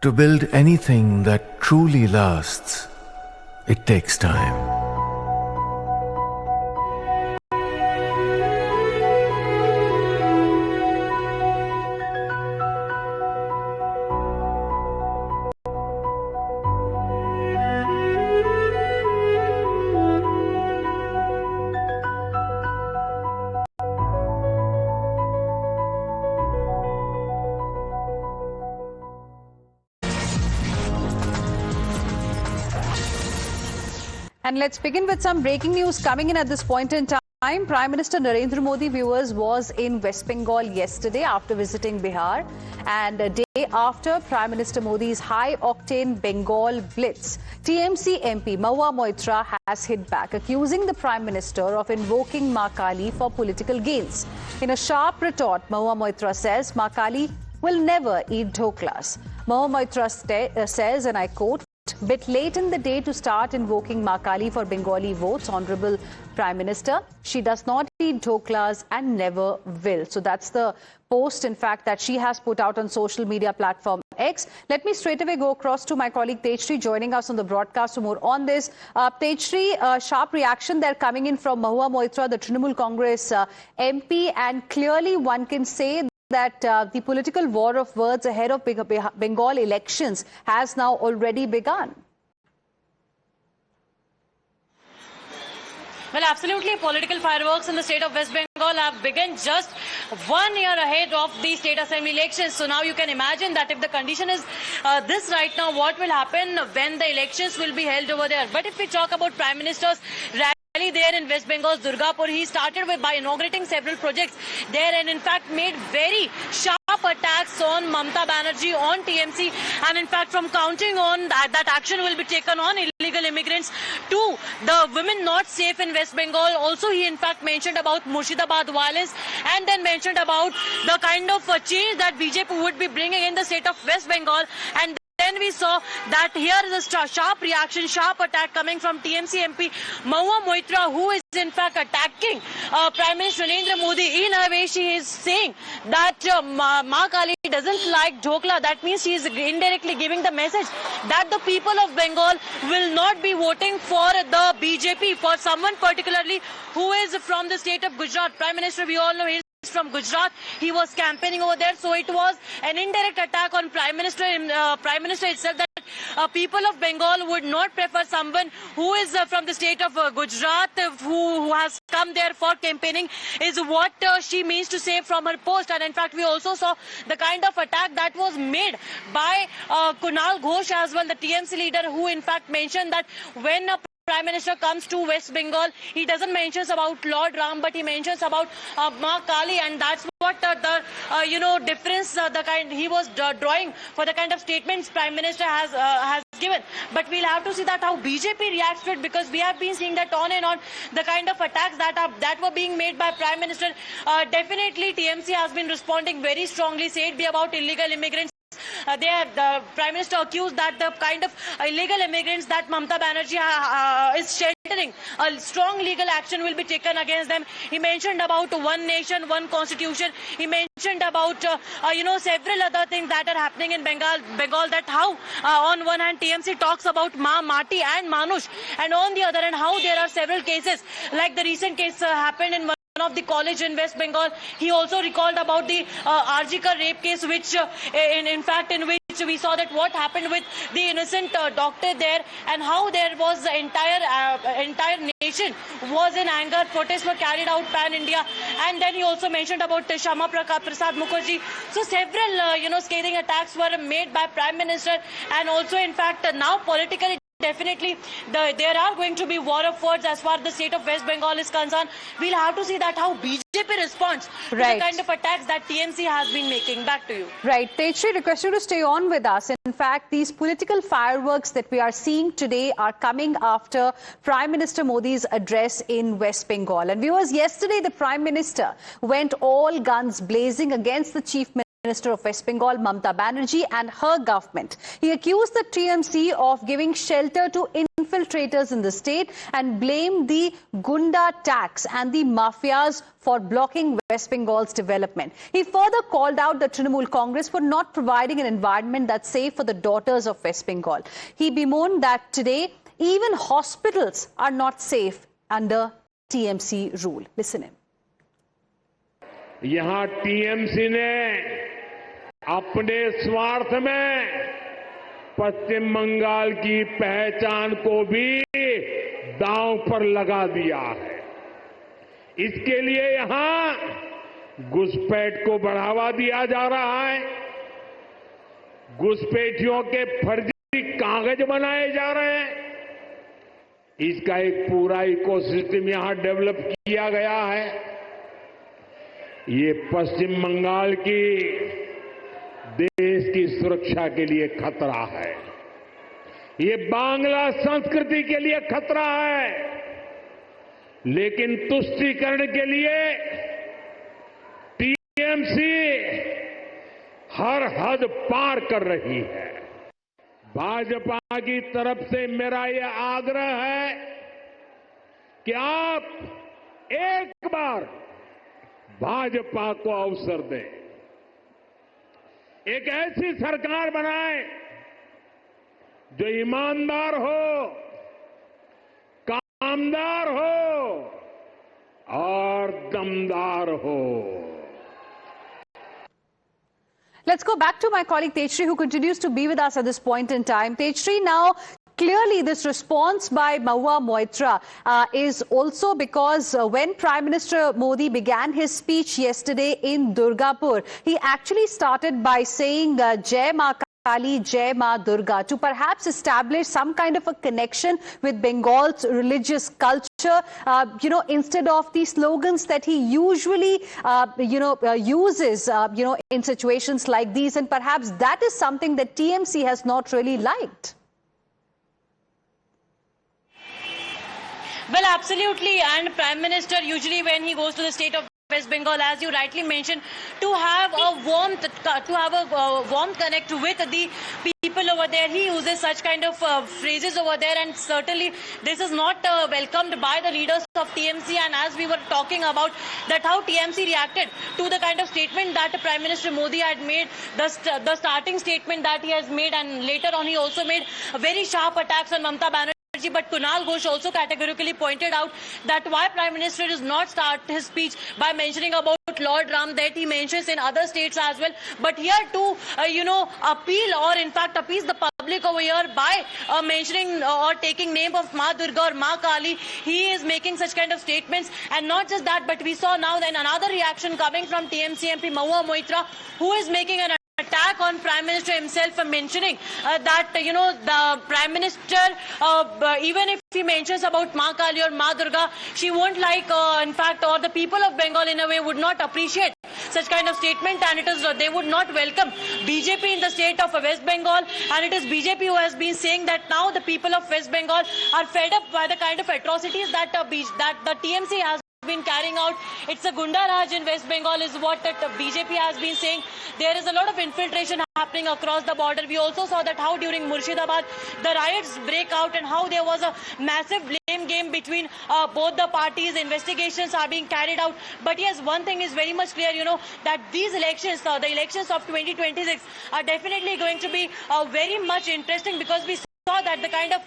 To build anything that truly lasts, it takes time. And let's begin with some breaking news coming in at this point in time. Prime Minister Narendra Modi, viewers, was in West Bengal yesterday after visiting Bihar. And a day after Prime Minister Modi's high-octane Bengal blitz, TMC MP Mahua Moitra has hit back, accusing the Prime Minister of invoking Ma Kali for political gains. In a sharp retort, Mahua Moitra says Ma Kali will never eat dhoklas. Mahua Moitra says, and I quote, "Bit late in the day to start invoking Ma Kali for Bengali votes, Honorable Prime Minister. She does not eat dhoklas and never will." So that's the post, in fact, that she has put out on social media platform X. Let me straight away go across to my colleague Tejshri joining us on the broadcast for more on this. Tejshri, sharp reaction there coming in from Mahua Moitra, the Trinamool Congress MP, and clearly one can say that the political war of words ahead of Bengal elections has now already begun. Well, absolutely. Political fireworks in the state of West Bengal have begun just 1 year ahead of the state assembly elections. So now you can imagine that if the condition is this right now, what will happen when the elections will be held over there. But if we talk about Prime Minister's rally there in West Bengal's Durgapur, he started by inaugurating several projects there and in fact made very sharp attacks on Mamata Banerjee, on TMC, and in fact from counting on that action will be taken on illegal immigrants to the women not safe in West Bengal. Also he in fact mentioned about Murshidabad violence and then mentioned about the kind of change that BJP would be bringing in the state of West Bengal. And then we saw that here is a sharp reaction, sharp attack coming from TMC MP Mahua Moitra, who is in fact attacking Prime Minister Narendra Modi. In a way, she is saying that Ma Kali doesn't like dhokla. That means she is indirectly giving the message that the people of Bengal will not be voting for the BJP, for someone particularly who is from the state of Gujarat. Prime Minister, we all know, he is from Gujarat. He was campaigning over there, so it was an indirect attack on Prime Minister itself, that people of Bengal would not prefer someone who is from the state of Gujarat, who has come there for campaigning, is what she means to say from her post. And in fact, we also saw the kind of attack that was made by Kunal Ghosh as well, the TMC leader, who in fact mentioned that when a Prime Minister comes to West Bengal, he doesn't mention about Lord Ram, but he mentions about Ma Kali, and that's what the difference, the kind he was drawing for the kind of statements Prime Minister has given. But we'll have to see that how BJP reacts to it, because we have been seeing that on and on, the kind of attacks that were being made by Prime Minister. Definitely TMC has been responding very strongly, say it be about illegal immigrants. The Prime Minister accused that the kind of illegal immigrants that Mamata Banerjee is sheltering, a strong legal action will be taken against them. He mentioned about one nation, one constitution. He mentioned about several other things that are happening in Bengal. That how on one hand TMC talks about Ma, Mati and Manush, and on the other hand how there are several cases like the recent case happened in one of the college in West Bengal. He also recalled about the RG Kar rape case, which in which we saw that what happened with the innocent doctor there, and how there was the entire nation was in anger. Protests were carried out pan-India. And then he also mentioned about Shama Prasad Mukherjee. So several scathing attacks were made by Prime Minister, and also in fact now politically definitely there are going to be war of words as far as the state of West Bengal is concerned. We'll have to see that how BJP responds to the kind of attacks that TMC has been making. Back to you. Right. Tejshri, request you to stay on with us. In fact, these political fireworks that we are seeing today are coming after Prime Minister Modi's address in West Bengal. And viewers, yesterday the Prime Minister went all guns blazing against the Chief Minister Minister of West Bengal, Mamata Banerjee, and her government. He accused the TMC of giving shelter to infiltrators in the state and blamed the Gunda tax and the mafias for blocking West Bengal's development. He further called out the Trinamool Congress for not providing an environment that's safe for the daughters of West Bengal. He bemoaned that today even hospitals are not safe under TMC rule. Listen in. यहाँ TMC ने अपने स्वार्थ में पश्चिम बंगाल की पहचान को भी दांव पर लगा दिया है। इसके लिए यहां घुसपैठ को बढ़ावा दिया जा रहा है, घुसपैठियों के फर्जी कागज बनाए जा रहे हैं। इसका एक पूरा इकोसिस्टम यहां डेवलप किया गया है। ये पश्चिम बंगाल की देश की सुरक्षा के लिए खतरा है, ये बांग्ला संस्कृति के लिए खतरा है, लेकिन तुष्टीकरण के लिए टीएमसी हर हद पार कर रही है। भाजपा की तरफ से मेरा यह आग्रह है कि आप एक बार भाजपा को अवसर दें, एक ऐसी सरकार बनाएं जो ईमानदार हो, कामदार हो और दमदार हो। Let's go back to my colleague Tejshri, who continues to be with us at this point in time. Tejshri, now clearly this response by Mahua Moitra is also because when Prime Minister Modi began his speech yesterday in Durgapur, he actually started by saying Jai Ma Kali, Jai Ma Durga, to perhaps establish some kind of a connection with Bengal's religious culture, instead of the slogans that he usually, uses, in situations like these. And perhaps that is something that TMC has not really liked. Well, absolutely. And Prime Minister, usually when he goes to the state of West Bengal, as you rightly mentioned, to have a warm connect with the people over there, he uses such kind of phrases over there, and certainly this is not welcomed by the leaders of TMC. And as we were talking about that, how TMC reacted to the kind of statement that Prime Minister Modi had made, the starting statement that he has made, and later on he also made very sharp attacks on Mamata Banerjee. But Kunal Ghosh also categorically pointed out that why Prime Minister does not start his speech by mentioning about Lord Ram, that he mentions in other states as well. But here to, appeal, or in fact appease the public over here by mentioning or taking name of Ma Durga or Ma Kali, he is making such kind of statements. And not just that, but we saw now then another reaction coming from TMC MP Mahua Moitra, who is making an attack on Prime Minister himself for mentioning that, the Prime Minister, even if he mentions about Ma Kali or Ma Durga, she won't like, in fact, or the people of Bengal in a way would not appreciate such kind of statement, and it is they would not welcome BJP in the state of West Bengal. And it is BJP who has been saying that now the people of West Bengal are fed up by the kind of atrocities that the TMC has been carrying out. It's a Gunda Raj in West Bengal is what the BJP has been saying. There is a lot of infiltration happening across the border. We also saw that how during Murshidabad the riots break out, and how there was a massive blame game between both the parties. Investigations are being carried out. But yes, one thing is very much clear, that these elections, the elections of 2026 are definitely going to be very much interesting, because we saw that the kind of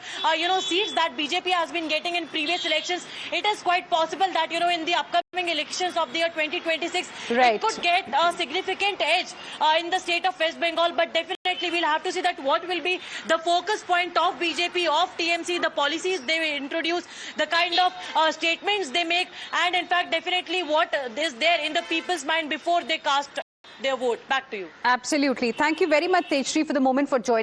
seats that BJP has been getting in previous elections, it is quite possible that in the upcoming elections of the year 2026, right, it could get a significant edge in the state of West Bengal. But definitely we'll have to see that what will be the focus point of BJP, of TMC, the policies they introduce, the kind of statements they make, and in fact definitely what is there in the people's mind before they cast their vote. Back to you. Absolutely. Thank you very much, Tejshri, for the moment, for joining